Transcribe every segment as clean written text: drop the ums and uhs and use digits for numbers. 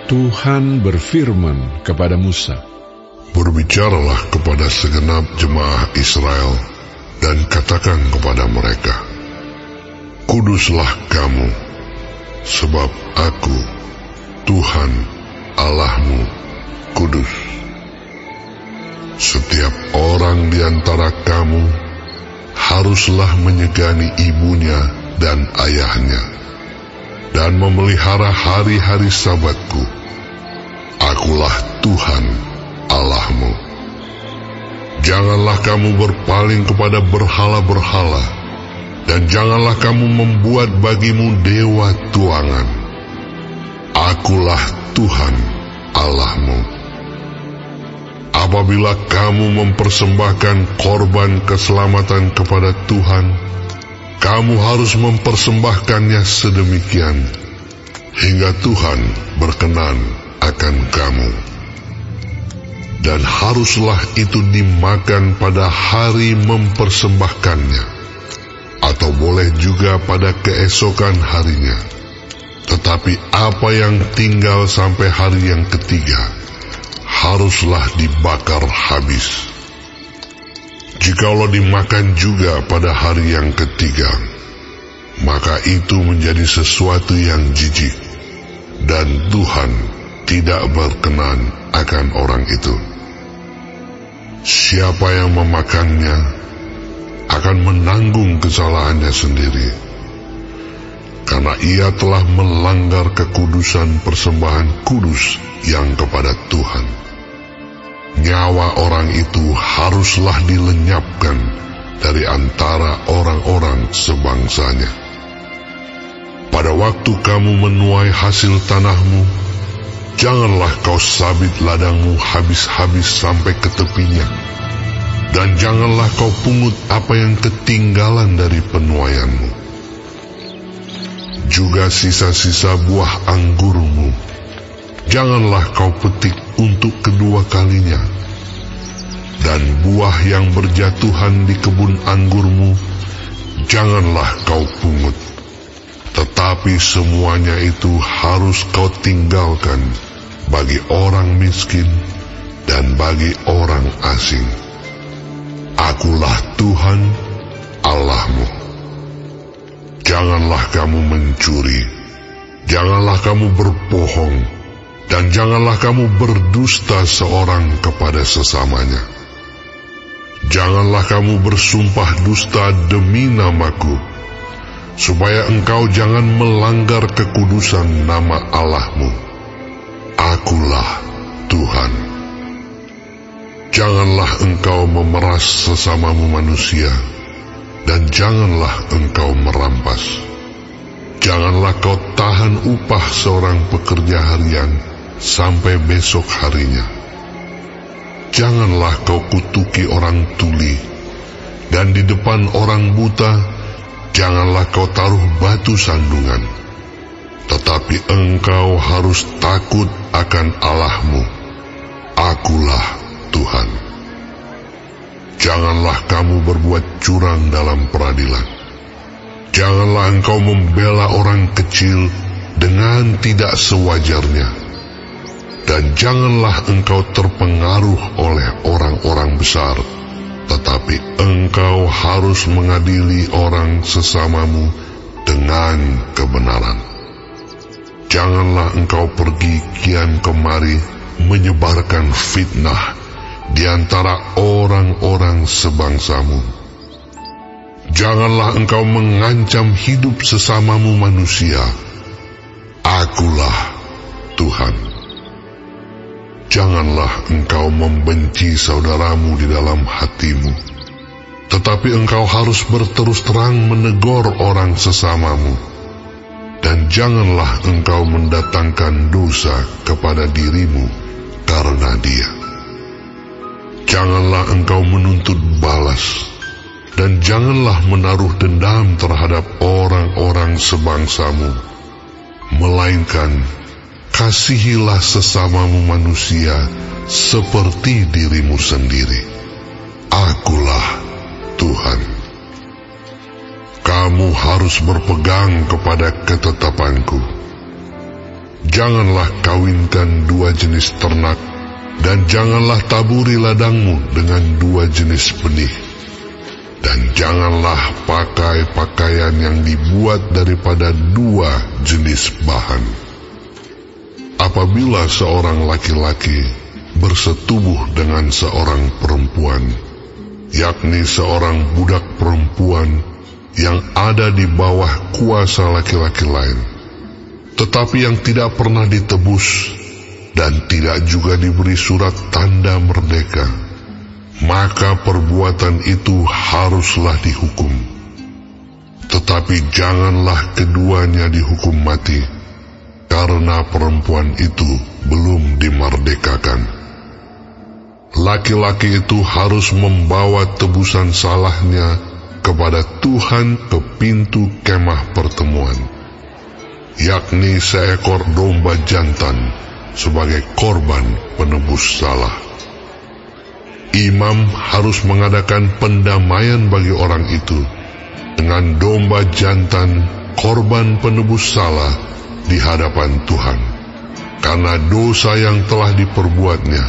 Tuhan berfirman kepada Musa, "Berbicaralah kepada segenap jemaah Israel dan katakan kepada mereka, Kuduslah kamu, sebab Aku, Tuhan Allahmu, kudus. Setiap orang di antara kamu haruslah menyegani ibunya dan ayahnya, dan memelihara hari-hari Sabatku. Akulah Tuhan Allahmu. Janganlah kamu berpaling kepada berhala-berhala, dan janganlah kamu membuat bagimu dewa tuangan. Akulah Tuhan Allahmu. Apabila kamu mempersembahkan korban keselamatan kepada Tuhan, kamu harus mempersembahkannya sedemikian, hingga Tuhan berkenan akan kamu. Dan haruslah itu dimakan pada hari mempersembahkannya, atau boleh juga pada keesokan harinya. Tetapi apa yang tinggal sampai hari yang ketiga, haruslah dibakar habis. Jikalau dimakan juga pada hari yang ketiga, maka itu menjadi sesuatu yang jijik, dan Tuhan tidak berkenan akan orang itu. Siapa yang memakannya akan menanggung kesalahannya sendiri, karena ia telah melanggar kekudusan persembahan kudus yang kepada Tuhan. Nyawa orang itu haruslah dilenyapkan dari antara orang-orang sebangsanya. Pada waktu kamu menuai hasil tanahmu, janganlah kau sabit ladangmu habis-habis sampai ke tepinya, dan janganlah kau pungut apa yang ketinggalan dari penuaianmu. Juga sisa-sisa buah anggurmu, janganlah kau petik untuk kedua kalinya, dan buah yang berjatuhan di kebun anggurmu, janganlah kau pungut. Tetapi semuanya itu harus kau tinggalkan bagi orang miskin dan bagi orang asing. Akulah Tuhan Allahmu. Janganlah kamu mencuri, janganlah kamu berbohong, dan janganlah kamu berdusta seorang kepada sesamanya. Janganlah kamu bersumpah dusta demi namaku, supaya engkau jangan melanggar kekudusan nama Allahmu. Akulah Tuhan. Janganlah engkau memeras sesamamu manusia, dan janganlah engkau merampas. Janganlah kau tahan upah seorang pekerja harian sampai besok harinya. Janganlah kau kutuki orang tuli, dan di depan orang buta janganlah kau taruh batu sandungan. Tetapi engkau harus takut akan Allahmu. Akulah Tuhan. Janganlah kamu berbuat curang dalam peradilan. Janganlah engkau membela orang kecil dengan tidak sewajarnya. Dan janganlah engkau terpengaruh oleh orang-orang besar, tetapi engkau harus mengadili orang sesamamu dengan kebenaran. Janganlah engkau pergi kian kemari menyebarkan fitnah di antara orang-orang sebangsamu. Janganlah engkau mengancam hidup sesamamu manusia. Akulah Tuhan. Janganlah engkau membenci saudaramu di dalam hatimu, tetapi engkau harus berterus terang menegur orang sesamamu. Dan janganlah engkau mendatangkan dosa kepada dirimu karena dia. Janganlah engkau menuntut balas, dan janganlah menaruh dendam terhadap orang-orang sebangsamu, melainkan kasihilah sesamamu manusia seperti dirimu sendiri. Akulah Tuhan. Kamu harus berpegang kepada ketetapanku. Janganlah kawinkan dua jenis ternak, dan janganlah taburi ladangmu dengan dua jenis benih. Dan janganlah pakai pakaian yang dibuat daripada dua jenis bahan. Apabila seorang laki-laki bersetubuh dengan seorang perempuan, yakni seorang budak perempuan yang ada di bawah kuasa laki-laki lain, tetapi yang tidak pernah ditebus dan tidak juga diberi surat tanda merdeka, maka perbuatan itu haruslah dihukum. Tetapi janganlah keduanya dihukum mati, karena perempuan itu belum dimerdekakan. Laki-laki itu harus membawa tebusan salahnya kepada Tuhan ke pintu kemah pertemuan, yakni seekor domba jantan sebagai korban penebus salah. Imam harus mengadakan pendamaian bagi orang itu dengan domba jantan korban penebus salah di hadapan Tuhan, karena dosa yang telah diperbuatnya,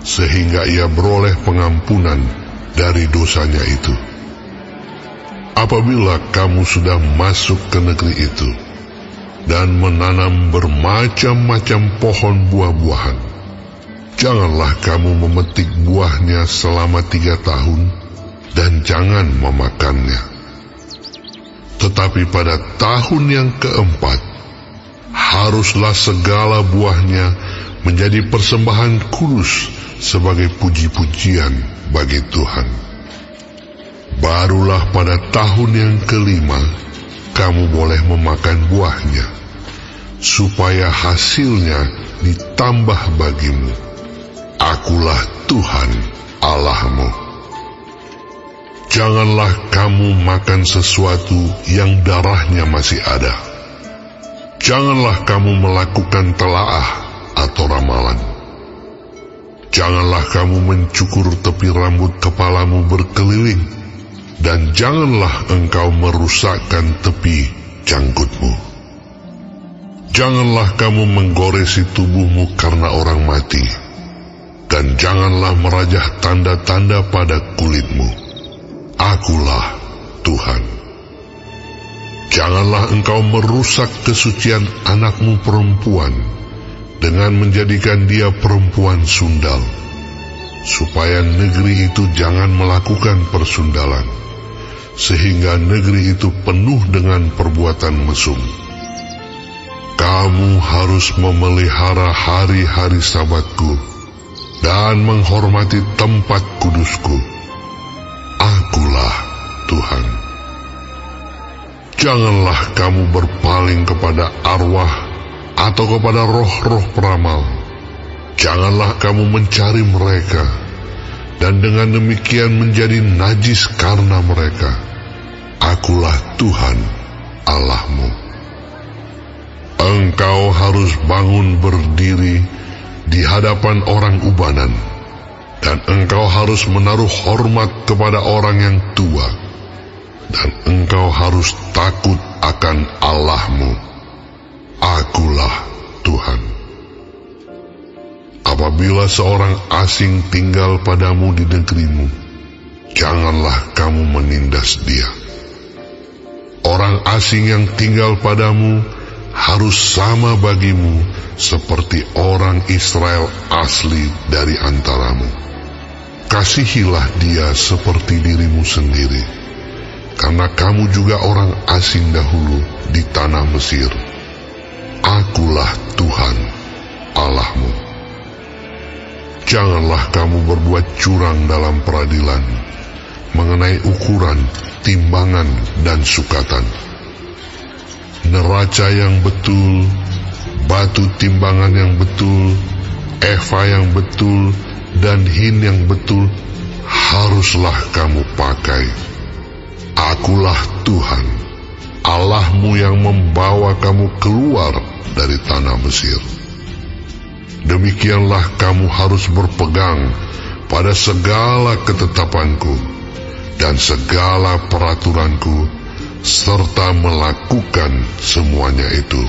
sehingga ia beroleh pengampunan dari dosanya itu. Apabila kamu sudah masuk ke negeri itu dan menanam bermacam-macam pohon buah-buahan, janganlah kamu memetik buahnya selama 3 tahun dan jangan memakannya. Tetapi pada tahun yang keempat, haruslah segala buahnya menjadi persembahan kudus sebagai puji-pujian bagi Tuhan. Barulah pada tahun yang kelima, kamu boleh memakan buahnya, supaya hasilnya ditambah bagimu. Akulah Tuhan Allahmu. Janganlah kamu makan sesuatu yang darahnya masih ada. Janganlah kamu melakukan telaah atau ramalan. Janganlah kamu mencukur tepi rambut kepalamu berkeliling, dan janganlah engkau merusakkan tepi janggutmu. Janganlah kamu menggoresi tubuhmu karena orang mati, dan janganlah merajah tanda-tanda pada kulitmu. Akulah Tuhan. Janganlah engkau merusak kesucian anakmu perempuan dengan menjadikan dia perempuan sundal, supaya negeri itu jangan melakukan persundalan, sehingga negeri itu penuh dengan perbuatan mesum. Kamu harus memelihara hari-hari Sabatku dan menghormati tempat kudusku. Akulah Tuhan. Janganlah kamu berpaling kepada arwah atau kepada roh-roh peramal. Janganlah kamu mencari mereka, dan dengan demikian menjadi najis karena mereka. Akulah Tuhan Allahmu. Engkau harus bangun berdiri di hadapan orang ubanan, dan engkau harus menaruh hormat kepada orang yang tua, dan engkau harus takut akan Allahmu. Akulah Tuhan. Apabila seorang asing tinggal padamu di negerimu, janganlah kamu menindas dia. Orang asing yang tinggal padamu harus sama bagimu seperti orang Israel asli dari antaramu. Kasihilah dia seperti dirimu sendiri, karena kamu juga orang asing dahulu di tanah Mesir. Akulah Tuhan Allahmu. Janganlah kamu berbuat curang dalam peradilan mengenai ukuran, timbangan, dan sukatan. Neraca yang betul, batu timbangan yang betul, eva yang betul, dan hin yang betul haruslah kamu pakai. Akulah Tuhan Allahmu yang membawa kamu keluar dari tanah Mesir. Demikianlah kamu harus berpegang pada segala ketetapanku dan segala peraturanku, serta melakukan semuanya itu.